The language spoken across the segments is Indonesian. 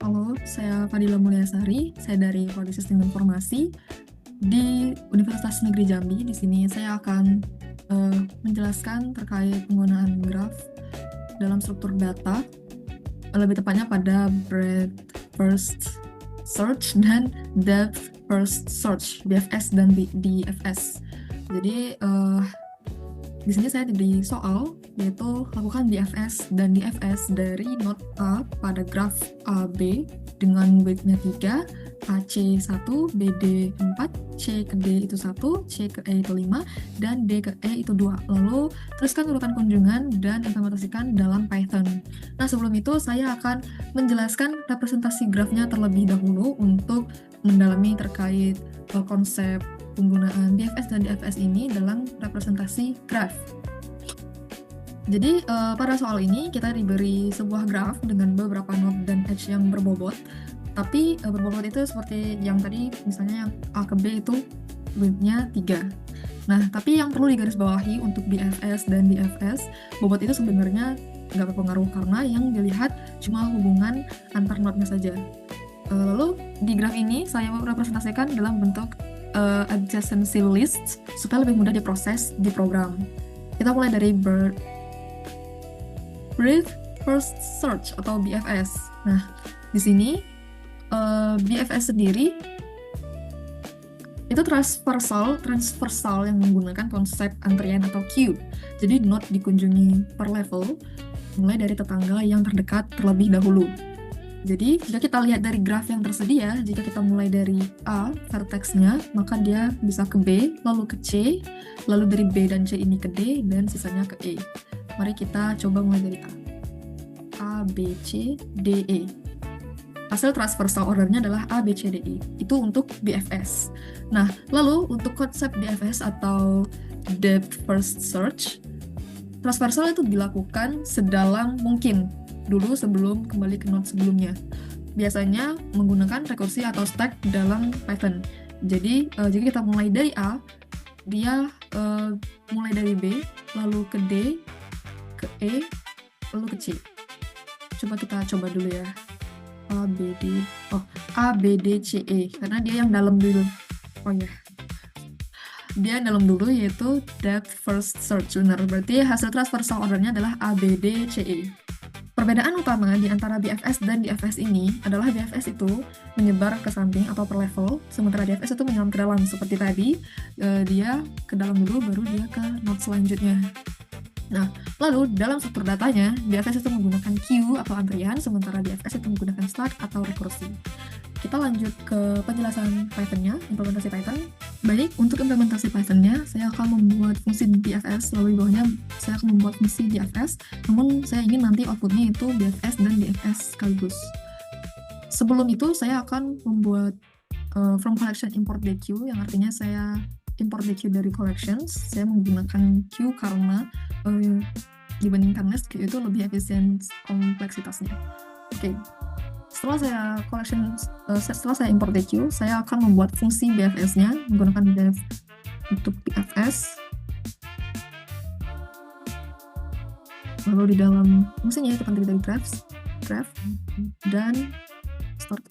Halo, saya Fadila Mulyasari. Saya dari Prodi Sistem Informasi di Universitas Negeri Jambi. Di sini saya akan menjelaskan terkait penggunaan graf dalam struktur data, lebih tepatnya pada breadth first search dan depth first search, BFS dan DFS. Jadi di sini saya diberi soal, yaitu lakukan DFS dan DFS dari node A pada graf AB dengan weight-nya 3, AC 1, BD 4, C ke D itu 1, C ke E itu 5, dan D ke E itu 2. Lalu teruskan urutan kunjungan dan implementasikan dalam Python. Nah, sebelum itu saya akan menjelaskan representasi grafnya terlebih dahulu untuk mendalami terkait konsep penggunaan BFS dan DFS ini dalam representasi graf. Jadi pada soal ini kita diberi sebuah graf dengan beberapa node dan edge yang berbobot. Tapi berbobot itu seperti yang tadi, misalnya yang A ke B itu width-nya 3. Nah, tapi yang perlu digarisbawahi untuk BFS dan DFS, bobot itu sebenarnya nggak berpengaruh karena yang dilihat cuma hubungan antar node-nya saja. Lalu di graf ini saya merepresentasikan dalam bentuk adjacency list supaya lebih mudah diproses di program. Kita mulai dari breadth first search atau BFS. Nah, di sini BFS sendiri itu transversal yang menggunakan konsep antrian atau queue. Jadi node dikunjungi per level mulai dari tetangga yang terdekat terlebih dahulu. Jadi, jika kita lihat dari graf yang tersedia, jika kita mulai dari A, vertexnya, maka dia bisa ke B, lalu ke C, lalu dari B dan C ini ke D, dan sisanya ke E. Mari kita coba mulai dari A. A, B, C, D, E. Hasil transversal ordernya adalah A, B, C, D, E. Itu untuk BFS. Nah, lalu untuk konsep BFS atau Depth First Search, transversal itu dilakukan sedalam mungkin dulu sebelum kembali ke node sebelumnya. Biasanya menggunakan rekursi atau stack dalam Python. Jadi, jika kita mulai dari A, dia mulai dari B, lalu ke D, ke E, lalu ke C. Coba kita coba dulu ya. A, B, D, C, E. Karena dia yang dalam dulu. Oh ya. Dia yang dalam dulu yaitu depth first search. Benar, berarti hasil transversal ordernya adalah A, B, D, C, E. Perbedaan utama di antara BFS dan DFS ini adalah BFS itu menyebar ke samping atau per level, sementara DFS itu menyelam ke dalam. Seperti tadi, dia ke dalam dulu, baru dia ke node selanjutnya. Nah, lalu dalam struktur datanya, BFS itu menggunakan queue atau antrian, sementara DFS itu menggunakan stack atau rekursi. Kita lanjut ke penjelasan Python-nya, implementasi Python. Baik, untuk implementasi Python-nya, saya akan membuat fungsi BFS, lalu di bawahnya saya akan membuat fungsi DFS, namun saya ingin nanti output-nya itu BFS dan DFS sekaligus. Sebelum itu, saya akan membuat from collection import DQ, yang artinya saya import DQ dari collections. Saya menggunakan Q karena dibandingkan list, Q itu lebih efisien kompleksitasnya. Oke. Setelah saya import DQ, saya akan membuat fungsi BFS-nya menggunakan def untuk BFS. Lalu di dalam fungsinya kita terdiri dari graph, dan start.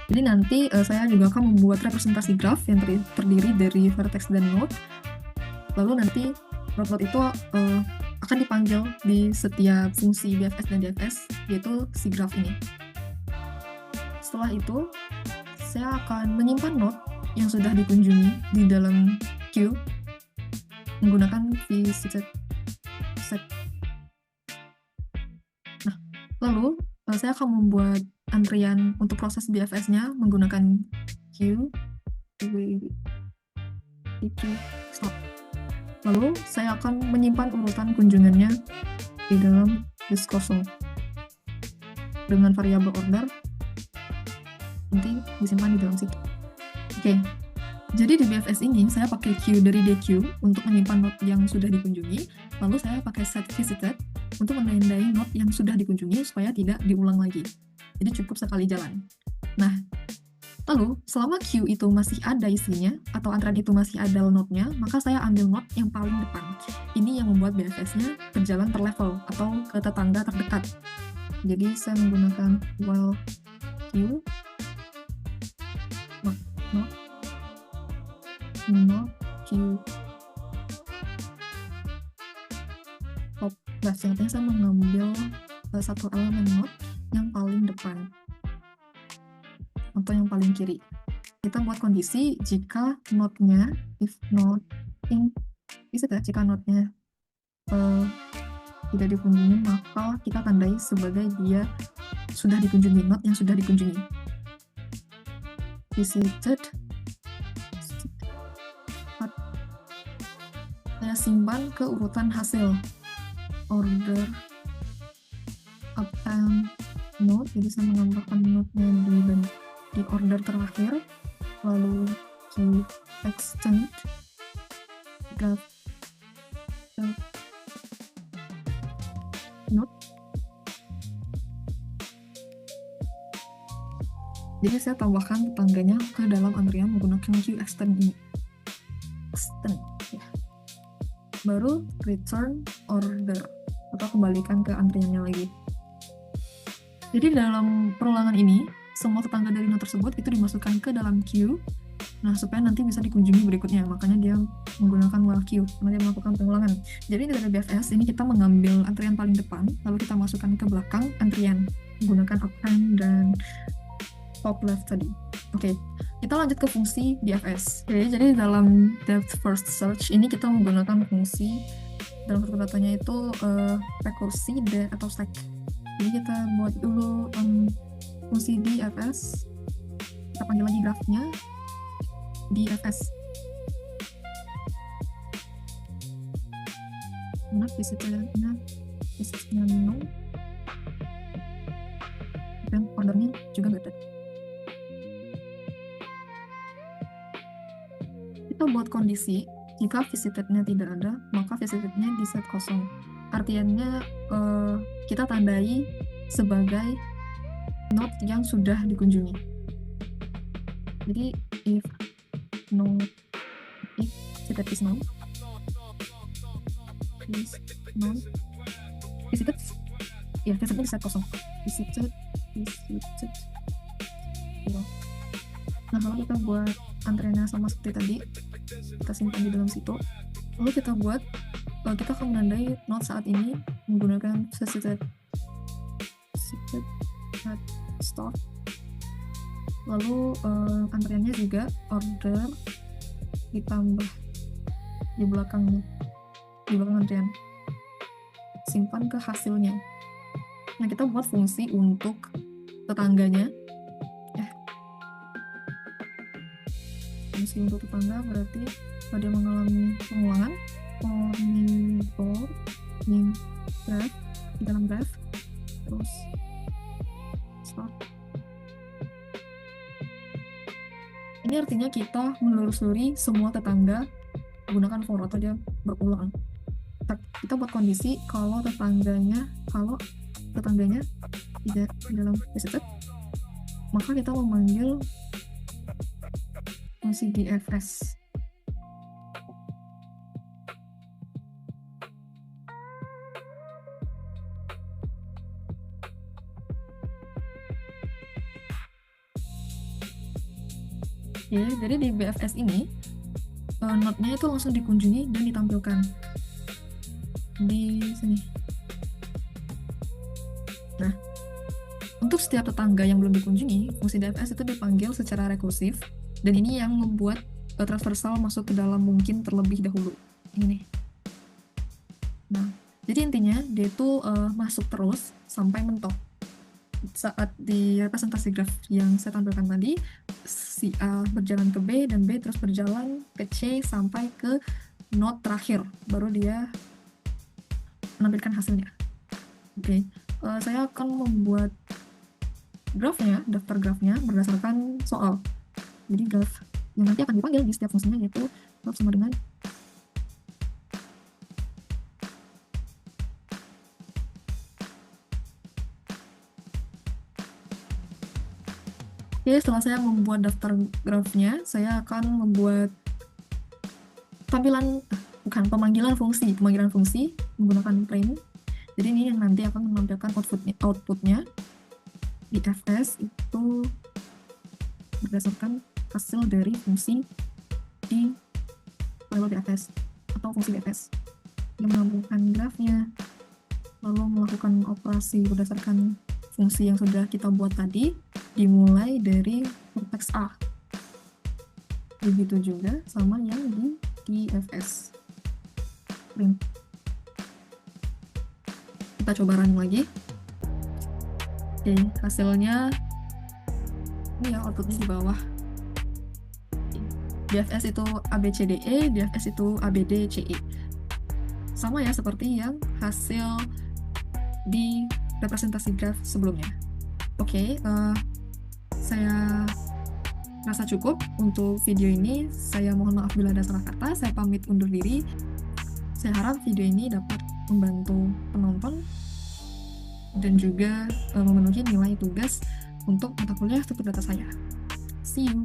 Jadi nanti saya juga akan membuat representasi graph yang terdiri dari vertex dan node. Lalu nanti node itu akan dipanggil di setiap fungsi BFS dan DFS, yaitu si graph ini. Setelah itu, saya akan menyimpan node yang sudah dikunjungi di dalam queue menggunakan vset. Nah, lalu saya akan membuat antrian untuk proses BFS-nya menggunakan queue stop. Lalu saya akan menyimpan urutan kunjungannya di dalam list kosong dengan variabel order. Nanti disimpan di dalam situ. Oke, jadi di BFS ini saya pakai queue dari DQ untuk menyimpan node yang sudah dikunjungi, lalu saya pakai set visited untuk menandai node yang sudah dikunjungi supaya tidak diulang lagi. Jadi cukup sekali jalan. Nah, lalu selama queue itu masih ada isinya atau antrean itu masih ada node-nya, maka saya ambil node yang paling depan. Ini yang membuat BFS-nya berjalan per level atau ke tetangga terdekat. Jadi saya menggunakan while Q, not Q. Top left, artinya saya mengambil satu elemen not yang paling depan atau yang paling kiri. Kita buat kondisi jika notnya, if not in, jika notnya tidak dikunjungi, maka kita tandai sebagai dia sudah dikunjungi, not yang sudah dikunjungi. Visited. Saya simpan ke urutan hasil. Order append note, jadi saya menambahkan note-nya di order terakhir, lalu Q extend graph note. Jadi saya tambahkan tetangganya ke dalam antrian menggunakan Q extend ini. Ya. Baru return order atau kembalikan ke antriannya lagi. Jadi dalam perulangan ini, semua tetangga dari note tersebut itu dimasukkan ke dalam queue, nah supaya nanti bisa dikunjungi berikutnya. Makanya dia menggunakan while queue, karena dia melakukan pengulangan. Jadi dari BFS ini kita mengambil antrian paling depan, lalu kita masukkan ke belakang antrian menggunakan append dan top left tadi. Oke, kita lanjut ke fungsi BFS. Jadi dalam depth first search ini kita menggunakan fungsi, dalam kata-katanya itu rekursi atau stack. Jadi kita buat dulu fungsi DFS, kita panggil lagi grafnya DFS. Nah, visitnya no, dan ordernya juga nggak ada. Kita buat kondisi jika visitednya tidak ada, maka visitednya di set kosong. Artinya kita tandai sebagai node yang sudah dikunjungi. Jadi if visited is none, visited, ya visitednya di set kosong. Visited. Nah, kalau kita buat antriannya sama seperti tadi, kita simpan di dalam situ. Lalu kita akan menandai node saat ini menggunakan visited at start. Lalu antriannya juga order ditambah di belakang antrian, simpan ke hasilnya. Nah, kita buat fungsi untuk tetangganya. Fungsi untuk tetangga berarti pada mengalami pengulangan graph di dalam graph, terus start. Ini artinya kita menelusuri semua tetangga menggunakan for atau dia berulang. Kita buat kondisi kalau tetangganya tidak di dalam visited, maka kita memanggil fungsi DFS. Ya, jadi di BFS ini node-nya itu langsung dikunjungi dan ditampilkan di sini. Nah, untuk setiap tetangga yang belum dikunjungi, fungsi DFS itu dipanggil secara rekursif, dan ini yang membuat transversal masuk ke dalam mungkin terlebih dahulu. Ini nih. Nah, jadi intinya dia itu masuk terus sampai mentok. Saat di representasi graf yang saya tampilkan tadi, si A berjalan ke B dan B terus berjalan ke C sampai ke node terakhir, baru dia menampilkan hasilnya. Oke, saya akan membuat grafnya, daftar grafnya berdasarkan soal. Jadi graf yang nanti akan dipanggil di setiap fungsinya yaitu graf sama dengan Oke, setelah saya membuat daftar grafnya, saya akan membuat pemanggilan fungsi menggunakan print. Jadi ini yang nanti akan menampilkan outputnya. DFS itu berdasarkan hasil dari fungsi di level DFS atau fungsi DFS yang menambahkan grafnya, lalu melakukan operasi berdasarkan fungsi yang sudah kita buat tadi, dimulai dari vertex A. Begitu juga sama yang di DFS. Kita coba running lagi. Oke, hasilnya ini ya, outputnya di bawah. DFS itu ABCDE, DFS itu ABDCE. Sama ya seperti yang hasil di representasi graf sebelumnya. Oke, saya rasa cukup untuk video ini. Saya mohon maaf bila ada salah kata. Saya pamit undur diri. Saya harap video ini dapat membantu penonton dan juga memenuhi nilai tugas untuk mata kuliah struktur data saya. See you!